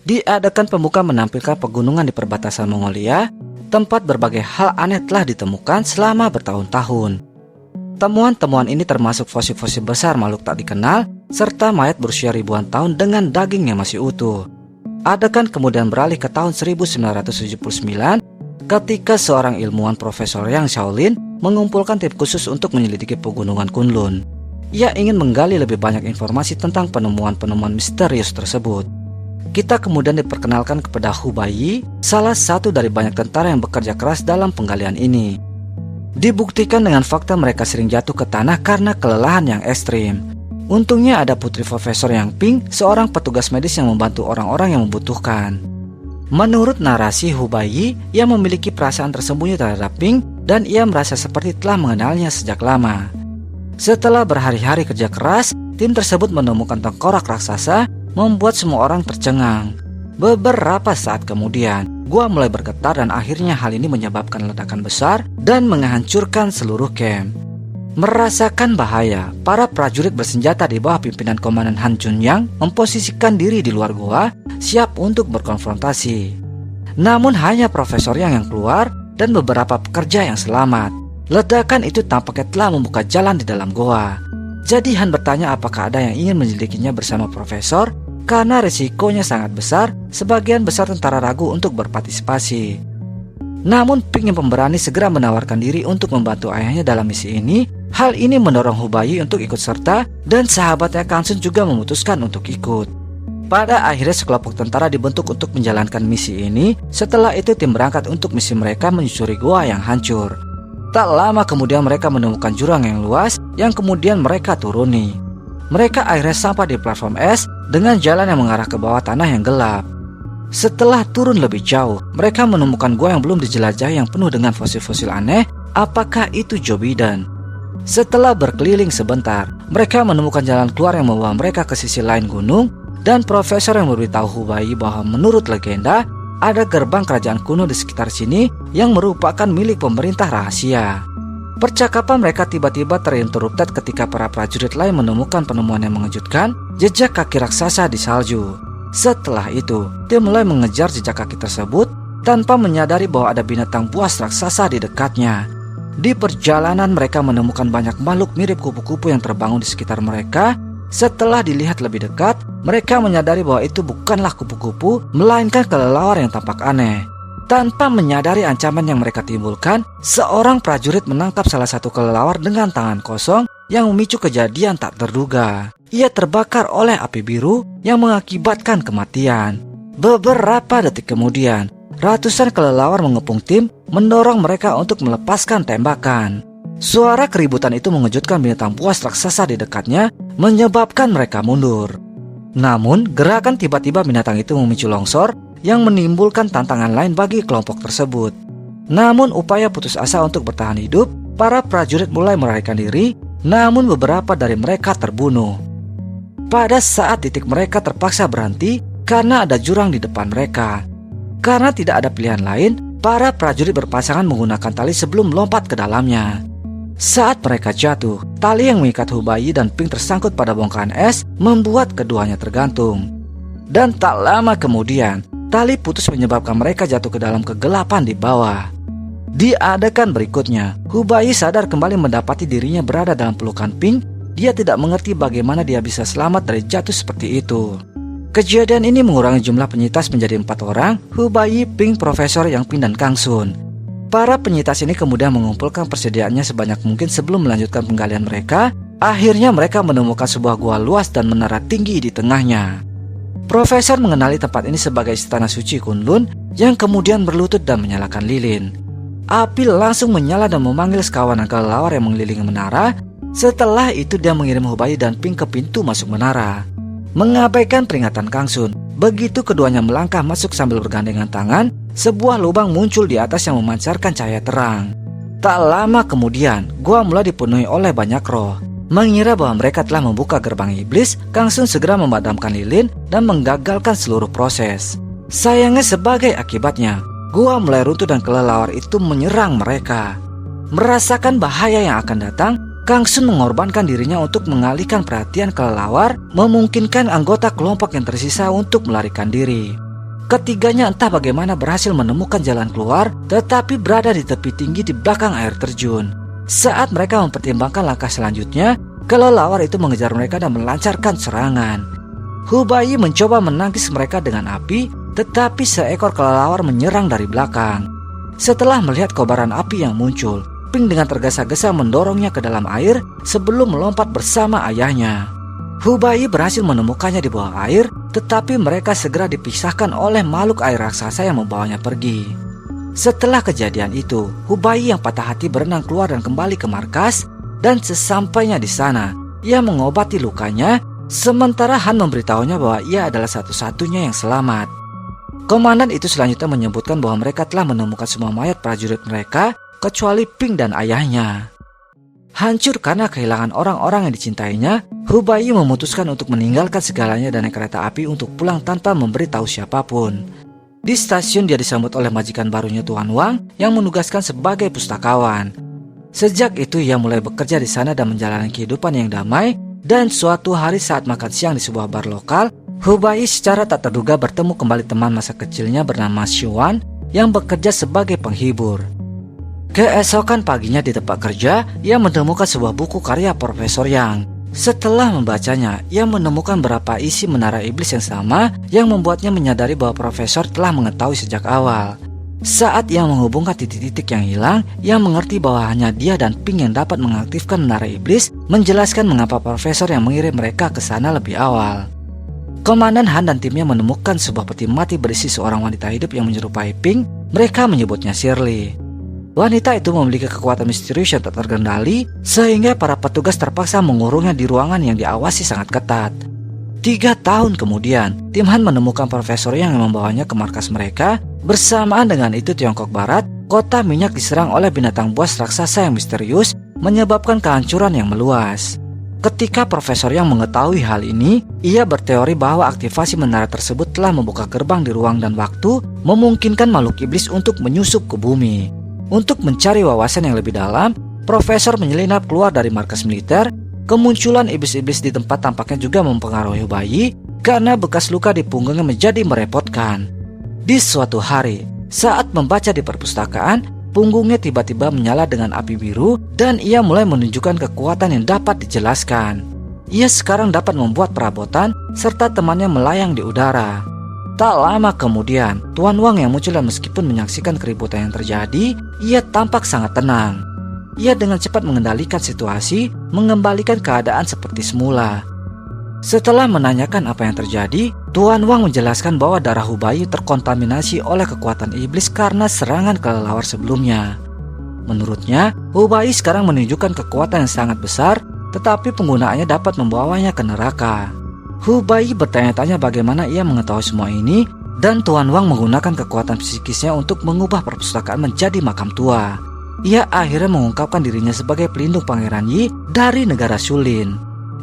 Diadakan pembuka menampilkan pegunungan di perbatasan Mongolia, tempat berbagai hal aneh telah ditemukan selama bertahun-tahun. Temuan-temuan ini termasuk fosil-fosil besar makhluk tak dikenal, serta mayat berusia ribuan tahun dengan daging yang masih utuh. Adakan kemudian beralih ke tahun 1979 ketika seorang ilmuwan Profesor Yang Shaolin mengumpulkan tim khusus untuk menyelidiki pegunungan Kunlun. Ia ingin menggali lebih banyak informasi tentang penemuan-penemuan misterius tersebut. Kita kemudian diperkenalkan kepada Hu Baiyi, salah satu dari banyak tentara yang bekerja keras dalam penggalian ini. Dibuktikan dengan fakta mereka sering jatuh ke tanah karena kelelahan yang ekstrim. Untungnya ada putri Profesor Yang Ping, seorang petugas medis yang membantu orang-orang yang membutuhkan. Menurut narasi Hu Baiyi, ia memiliki perasaan tersembunyi terhadap Ping dan ia merasa seperti telah mengenalnya sejak lama. Setelah berhari-hari kerja keras, tim tersebut menemukan tengkorak raksasa, membuat semua orang tercengang. Beberapa saat kemudian, gua mulai bergetar dan akhirnya hal ini menyebabkan ledakan besar dan menghancurkan seluruh camp. Merasakan bahaya, para prajurit bersenjata di bawah pimpinan Komandan Han Junyang memposisikan diri di luar gua, siap untuk berkonfrontasi. Namun hanya Profesor yang keluar dan beberapa pekerja yang selamat. Ledakan itu tampaknya telah membuka jalan di dalam goa. Jadi Han bertanya apakah ada yang ingin menyelidikinya bersama Profesor. Karena risikonya sangat besar, sebagian besar tentara ragu untuk berpartisipasi. Namun Ping yang pemberani segera menawarkan diri untuk membantu ayahnya dalam misi ini. Hal ini mendorong Hu Baiyi untuk ikut serta dan sahabatnya Kang Sun juga memutuskan untuk ikut. Pada akhirnya sekelompok tentara dibentuk untuk menjalankan misi ini. Setelah itu tim berangkat untuk misi mereka menyusuri gua yang hancur. Tak lama kemudian mereka menemukan jurang yang luas yang kemudian mereka turuni. Mereka akhirnya sampai di platform es dengan jalan yang mengarah ke bawah tanah yang gelap. Setelah turun lebih jauh, mereka menemukan gua yang belum dijelajahi yang penuh dengan fosil-fosil aneh. Apakah itu Jobidan? Setelah berkeliling sebentar, mereka menemukan jalan keluar yang membawa mereka ke sisi lain gunung. Dan Profesor yang memberitahu Hu Baiyi bahwa menurut legenda, ada gerbang kerajaan kuno di sekitar sini yang merupakan milik pemerintah rahasia. Percakapan mereka tiba-tiba terinterupted ketika para prajurit lain menemukan penemuan yang mengejutkan, jejak kaki raksasa di salju. Setelah itu, dia mulai mengejar jejak kaki tersebut tanpa menyadari bahwa ada binatang buas raksasa di dekatnya. Di perjalanan mereka menemukan banyak makhluk mirip kupu-kupu yang terbangun di sekitar mereka. Setelah dilihat lebih dekat, mereka menyadari bahwa itu bukanlah kupu-kupu, melainkan kelelawar yang tampak aneh. Tanpa menyadari ancaman yang mereka timbulkan, seorang prajurit menangkap salah satu kelelawar dengan tangan kosong yang memicu kejadian tak terduga. Ia terbakar oleh api biru yang mengakibatkan kematian. Beberapa detik kemudian, ratusan kelelawar mengepung tim, mendorong mereka untuk melepaskan tembakan. Suara keributan itu mengejutkan binatang buas raksasa di dekatnya, menyebabkan mereka mundur. Namun, gerakan tiba-tiba binatang itu memicu longsor yang menimbulkan tantangan lain bagi kelompok tersebut. Namun upaya putus asa untuk bertahan hidup, para prajurit mulai melarikan diri, namun beberapa dari mereka terbunuh. Pada saat titik mereka terpaksa berhenti karena ada jurang di depan mereka. Karena tidak ada pilihan lain, para prajurit berpasangan menggunakan tali sebelum melompat ke dalamnya. Saat mereka jatuh, tali yang mengikat Hu Baiyi dan Ping tersangkut pada bongkahan es, membuat keduanya tergantung. Dan tak lama kemudian, tali putus menyebabkan mereka jatuh ke dalam kegelapan di bawah. Diadakan berikutnya, Hu Baiyi sadar kembali mendapati dirinya berada dalam pelukan Ping. Dia tidak mengerti bagaimana dia bisa selamat dari jatuh seperti itu. Kejadian ini mengurangi jumlah penyintas menjadi 4 orang, Hu Baiyi, Ping, Profesor Yang Ping, dan Kang Sun. Para penyintas ini kemudian mengumpulkan persediaannya sebanyak mungkin sebelum melanjutkan penggalian mereka. Akhirnya mereka menemukan sebuah gua luas dan menara tinggi di tengahnya. Profesor mengenali tempat ini sebagai Istana Suci Kunlun yang kemudian berlutut dan menyalakan lilin. Api langsung menyala dan memanggil sekawanan kelelawar yang mengelilingi menara. Setelah itu dia mengirim Hu Baiyi dan Ping ke pintu masuk menara. Mengabaikan peringatan Kang Sun, begitu keduanya melangkah masuk sambil bergandengan tangan, sebuah lubang muncul di atas yang memancarkan cahaya terang. Tak lama kemudian, gua mulai dipenuhi oleh banyak roh. Mengira bahwa mereka telah membuka gerbang iblis, Kang Sun segera memadamkan lilin dan menggagalkan seluruh proses. Sayangnya sebagai akibatnya, gua mulai runtuh dan kelelawar itu menyerang mereka. Merasakan bahaya yang akan datang, Kang Sun mengorbankan dirinya untuk mengalihkan perhatian kelelawar, memungkinkan anggota kelompok yang tersisa untuk melarikan diri. Ketiganya entah bagaimana berhasil menemukan jalan keluar, tetapi berada di tepi tinggi di belakang air terjun. Saat mereka mempertimbangkan langkah selanjutnya, kelelawar itu mengejar mereka dan melancarkan serangan. Hubai mencoba menangkis mereka dengan api, tetapi seekor kelelawar menyerang dari belakang. Setelah melihat kobaran api yang muncul, Pink dengan tergesa-gesa mendorongnya ke dalam air sebelum melompat bersama ayahnya. Hubai berhasil menemukannya di bawah air, tetapi mereka segera dipisahkan oleh makhluk air raksasa yang membawanya pergi. Setelah kejadian itu, Hubai yang patah hati berenang keluar dan kembali ke markas, dan sesampainya di sana, ia mengobati lukanya, sementara Han memberitahunya bahwa ia adalah satu-satunya yang selamat. Komandan itu selanjutnya menyebutkan bahwa mereka telah menemukan semua mayat prajurit mereka, kecuali Pink dan ayahnya. Hancur karena kehilangan orang-orang yang dicintainya, Hubai memutuskan untuk meninggalkan segalanya dan naik kereta api untuk pulang tanpa memberitahu siapapun. Di stasiun dia disambut oleh majikan barunya Tuan Wang yang menugaskan sebagai pustakawan. Sejak itu ia mulai bekerja di sana dan menjalani kehidupan yang damai, dan suatu hari saat makan siang di sebuah bar lokal, Hubai secara tak terduga bertemu kembali teman masa kecilnya bernama Xuan yang bekerja sebagai penghibur. Keesokan paginya di tempat kerja, ia menemukan sebuah buku karya Profesor Yang. Setelah membacanya, ia menemukan beberapa isi menara iblis yang sama yang membuatnya menyadari bahwa Profesor telah mengetahui sejak awal. Saat ia menghubungkan titik-titik yang hilang, ia mengerti bahwa hanya dia dan Pink yang dapat mengaktifkan menara iblis, menjelaskan mengapa Profesor yang mengirim mereka ke sana lebih awal. Komandan Han dan timnya menemukan sebuah peti mati berisi seorang wanita hidup yang menyerupai Pink. Mereka menyebutnya Shirley. Wanita itu memiliki kekuatan misterius yang tak terkendali, sehingga para petugas terpaksa mengurungnya di ruangan yang diawasi sangat ketat. 3 tahun kemudian, tim Han menemukan Profesor yang membawanya ke markas mereka. Bersamaan dengan itu Tiongkok Barat, kota minyak diserang oleh binatang buas raksasa yang misterius, menyebabkan kehancuran yang meluas. Ketika Profesor yang mengetahui hal ini, ia berteori bahwa aktivasi menara tersebut telah membuka gerbang di ruang dan waktu, memungkinkan makhluk iblis untuk menyusup ke bumi. Untuk mencari wawasan yang lebih dalam, Profesor menyelinap keluar dari markas militer. Kemunculan iblis-iblis di tempat tampaknya juga mempengaruhi Hubai karena bekas luka di punggungnya menjadi merepotkan. Di suatu hari, saat membaca di perpustakaan, punggungnya tiba-tiba menyala dengan api biru dan ia mulai menunjukkan kekuatan yang dapat dijelaskan. Ia sekarang dapat membuat perabotan serta temannya melayang di udara. Tak lama kemudian, Tuan Wang yang muncul dan meskipun menyaksikan keributan yang terjadi, ia tampak sangat tenang. Ia dengan cepat mengendalikan situasi, mengembalikan keadaan seperti semula. Setelah menanyakan apa yang terjadi, Tuan Wang menjelaskan bahwa darah Hubai terkontaminasi oleh kekuatan iblis karena serangan kelelawar sebelumnya. Menurutnya, Hubai sekarang menunjukkan kekuatan yang sangat besar, tetapi penggunaannya dapat membawanya ke neraka. Hubai bertanya-tanya bagaimana ia mengetahui semua ini, dan Tuan Wang menggunakan kekuatan psikisnya untuk mengubah perpustakaan menjadi makam tua. Ia akhirnya mengungkapkan dirinya sebagai pelindung Pangeran Yi dari negara Shulin.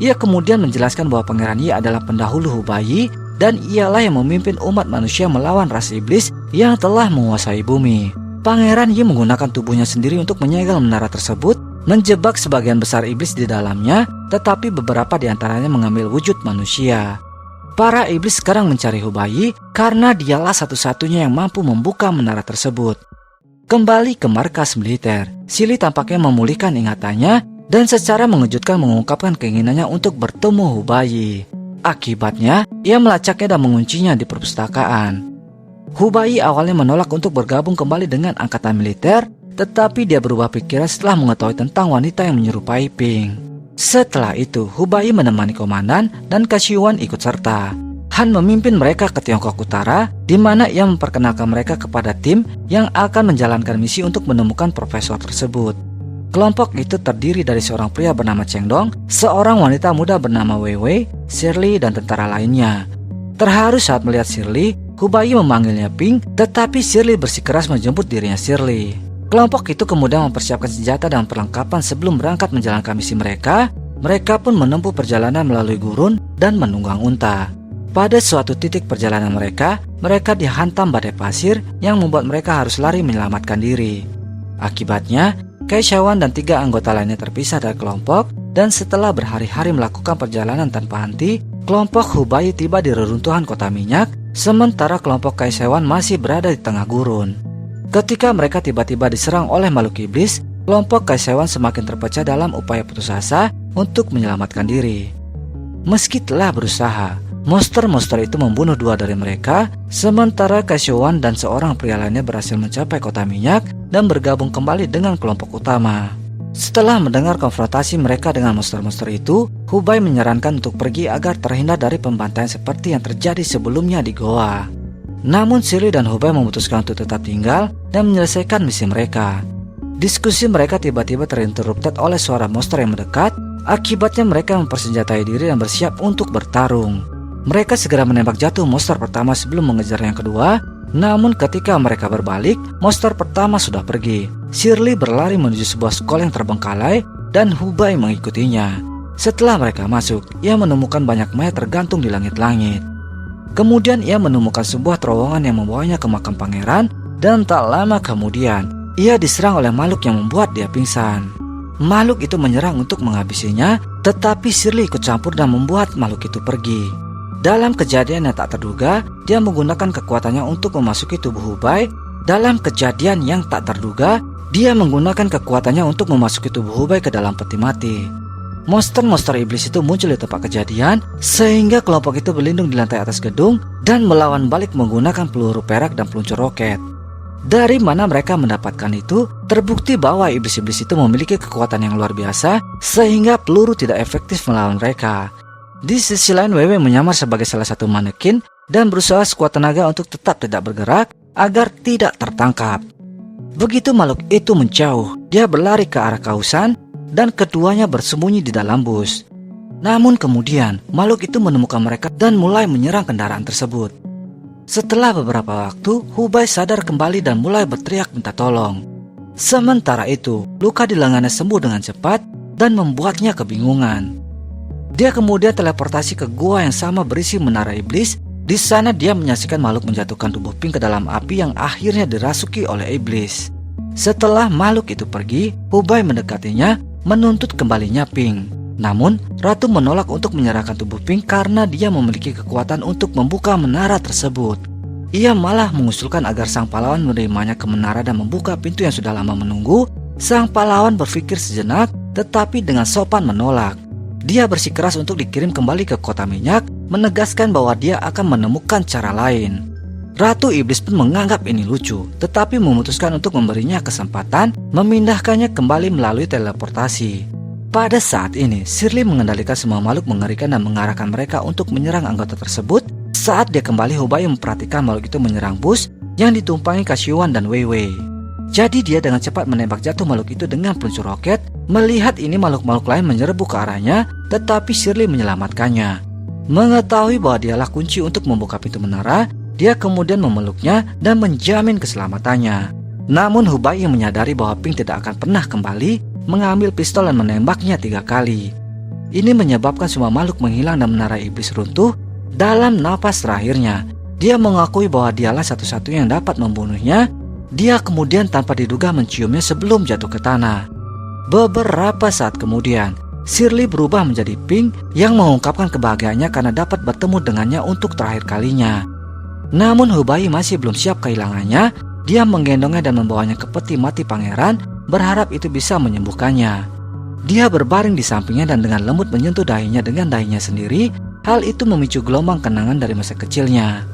Ia kemudian menjelaskan bahwa Pangeran Yi adalah pendahulu Hubai, dan ialah yang memimpin umat manusia melawan ras iblis yang telah menguasai bumi. Pangeran Yi menggunakan tubuhnya sendiri untuk menyegel menara tersebut, menjebak sebagian besar iblis di dalamnya, tetapi beberapa di antaranya mengambil wujud manusia. Para iblis sekarang mencari Hubai karena dialah satu-satunya yang mampu membuka menara tersebut. Kembali ke markas militer, Shirley tampaknya memulihkan ingatannya dan secara mengejutkan mengungkapkan keinginannya untuk bertemu Hubai. Akibatnya, ia melacaknya dan menguncinya di perpustakaan. Hubai awalnya menolak untuk bergabung kembali dengan angkatan militer, tetapi dia berubah pikiran setelah mengetahui tentang wanita yang menyerupai Pink. Setelah itu, Hubai menemani komandan dan Kashiwan ikut serta. Han memimpin mereka ke Tiongkok Utara, di mana ia memperkenalkan mereka kepada tim yang akan menjalankan misi untuk menemukan profesor tersebut. Kelompok itu terdiri dari seorang pria bernama Cheng Dong, seorang wanita muda bernama Wei Wei, Shirley, dan tentara lainnya. Terharu saat melihat Shirley, Hubai memanggilnya Pink, tetapi Shirley bersikeras menjemput dirinya Shirley. Kelompok itu kemudian mempersiapkan senjata dan perlengkapan sebelum berangkat menjalankan misi mereka. Mereka pun menempuh perjalanan melalui gurun dan menunggang unta. Pada suatu titik perjalanan mereka dihantam badai pasir yang membuat mereka harus lari menyelamatkan diri. Akibatnya, Kaishawan dan 3 anggota lainnya terpisah dari kelompok, dan setelah berhari-hari melakukan perjalanan tanpa henti, kelompok Hubai tiba di reruntuhan kota minyak sementara kelompok Kaisewan masih berada di tengah gurun. Ketika mereka tiba-tiba diserang oleh makhluk iblis, kelompok Kaisewan semakin terpecah dalam upaya putus asa untuk menyelamatkan diri. Meski telah berusaha, monster-monster itu membunuh 2 dari mereka, sementara Kaisewan dan seorang pria lainnya berhasil mencapai kota minyak dan bergabung kembali dengan kelompok utama. Setelah mendengar konfrontasi mereka dengan monster-monster itu, Hubei menyarankan untuk pergi agar terhindar dari pembantaian seperti yang terjadi sebelumnya di goa. Namun Shirley dan Hubei memutuskan untuk tetap tinggal dan menyelesaikan misi mereka. Diskusi mereka tiba-tiba terinterrupted oleh suara monster yang mendekat. Akibatnya mereka mempersenjatai diri dan bersiap untuk bertarung. Mereka segera menembak jatuh monster pertama sebelum mengejar yang kedua. Namun ketika mereka berbalik, monster pertama sudah pergi. Shirley berlari menuju sebuah sekolah yang terbengkalai dan Hubei mengikutinya. Setelah mereka masuk, ia menemukan banyak mayat tergantung di langit-langit. Kemudian ia menemukan sebuah terowongan yang membawanya ke makam pangeran, dan tak lama kemudian ia diserang oleh makhluk yang membuat dia pingsan. Makhluk itu menyerang untuk menghabisinya, tetapi Shirley ikut campur dan membuat makhluk itu pergi. Dalam kejadian yang tak terduga, dia menggunakan kekuatannya untuk memasuki tubuh Hubei. Dalam kejadian yang tak terduga, dia menggunakan kekuatannya untuk memasuki tubuh Hubei ke dalam peti mati. Monster-monster iblis itu muncul di tempat kejadian, sehingga kelompok itu berlindung di lantai atas gedung dan melawan balik menggunakan peluru perak dan peluncur roket. Dari mana mereka mendapatkan itu? Terbukti bahwa iblis-iblis itu memiliki kekuatan yang luar biasa, sehingga peluru tidak efektif melawan mereka. Di sisi lain, Wewe menyamar sebagai salah satu manekin dan berusaha sekuat tenaga untuk tetap tidak bergerak agar tidak tertangkap. Begitu makhluk itu menjauh, dia berlari ke arah Kausan dan keduanya bersembunyi di dalam bus. Namun kemudian makhluk itu menemukan mereka dan mulai menyerang kendaraan tersebut. Setelah beberapa waktu, Hubei sadar kembali dan mulai berteriak minta tolong. Sementara itu, luka di lengannya sembuh dengan cepat dan membuatnya kebingungan. Dia kemudian teleportasi ke gua yang sama berisi menara iblis. Di sana dia menyaksikan makhluk menjatuhkan tubuh Pink ke dalam api yang akhirnya dirasuki oleh iblis. Setelah makhluk itu pergi, Hubei mendekatinya, menuntut kembalinya Pink. Namun, Ratu menolak untuk menyerahkan tubuh Pink karena dia memiliki kekuatan untuk membuka menara tersebut. Ia malah mengusulkan agar sang pahlawan menerimanya ke menara dan membuka pintu yang sudah lama menunggu. Sang pahlawan berpikir sejenak, tetapi dengan sopan menolak. Dia bersikeras untuk dikirim kembali ke kota minyak, menegaskan bahwa dia akan menemukan cara lain. Ratu Iblis pun menganggap ini lucu, tetapi memutuskan untuk memberinya kesempatan memindahkannya kembali melalui teleportasi. Pada saat ini, Shirley mengendalikan semua makhluk mengerikan dan mengarahkan mereka untuk menyerang anggota tersebut. Saat dia kembali, Hubei memperhatikan makhluk itu menyerang bus yang ditumpangi Kaisewan dan Weiwei. Jadi dia dengan cepat menembak jatuh makhluk itu dengan peluncur roket. Melihat ini, makhluk-makhluk lain menyerbu ke arahnya, tetapi Shirley menyelamatkannya. Mengetahui bahwa dialah kunci untuk membuka pintu menara, dia kemudian memeluknya dan menjamin keselamatannya. Namun Hubei yang menyadari bahwa Pink tidak akan pernah kembali, mengambil pistol dan menembaknya 3 kali. Ini menyebabkan semua makhluk menghilang dan menara iblis runtuh. Dalam napas terakhirnya, dia mengakui bahwa dialah satu-satunya yang dapat membunuhnya. Dia kemudian tanpa diduga menciumnya sebelum jatuh ke tanah. Beberapa saat kemudian, Shirley berubah menjadi Pink yang mengungkapkan kebahagiaannya karena dapat bertemu dengannya untuk terakhir kalinya. Namun Hubei masih belum siap kehilangannya. Dia menggendongnya dan membawanya ke peti mati pangeran, berharap itu bisa menyembuhkannya. Dia berbaring di sampingnya dan dengan lembut menyentuh dahinya dengan dahinya sendiri. Hal itu memicu gelombang kenangan dari masa kecilnya.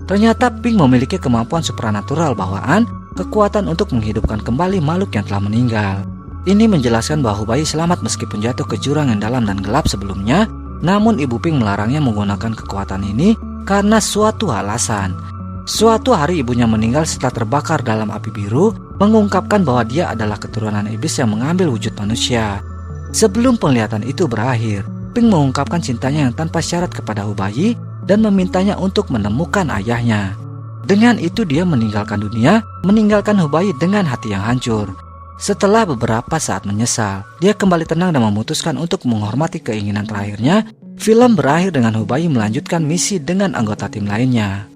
Ternyata Pink memiliki kemampuan supranatural bawaan, kekuatan untuk menghidupkan kembali makhluk yang telah meninggal. Ini menjelaskan bahwa Hubei selamat meskipun jatuh ke jurang yang dalam dan gelap sebelumnya. Namun Ibu Pink melarangnya menggunakan kekuatan ini karena suatu alasan. Suatu hari ibunya meninggal setelah terbakar dalam api biru, mengungkapkan bahwa dia adalah keturunan iblis yang mengambil wujud manusia. Sebelum penglihatan itu berakhir, Pink mengungkapkan cintanya yang tanpa syarat kepada Hubei dan memintanya untuk menemukan ayahnya. Dengan itu dia meninggalkan dunia, meninggalkan Hubei dengan hati yang hancur. Setelah beberapa saat menyesal, dia kembali tenang dan memutuskan untuk menghormati keinginan terakhirnya. Film berakhir dengan Hubei melanjutkan misi dengan anggota tim lainnya.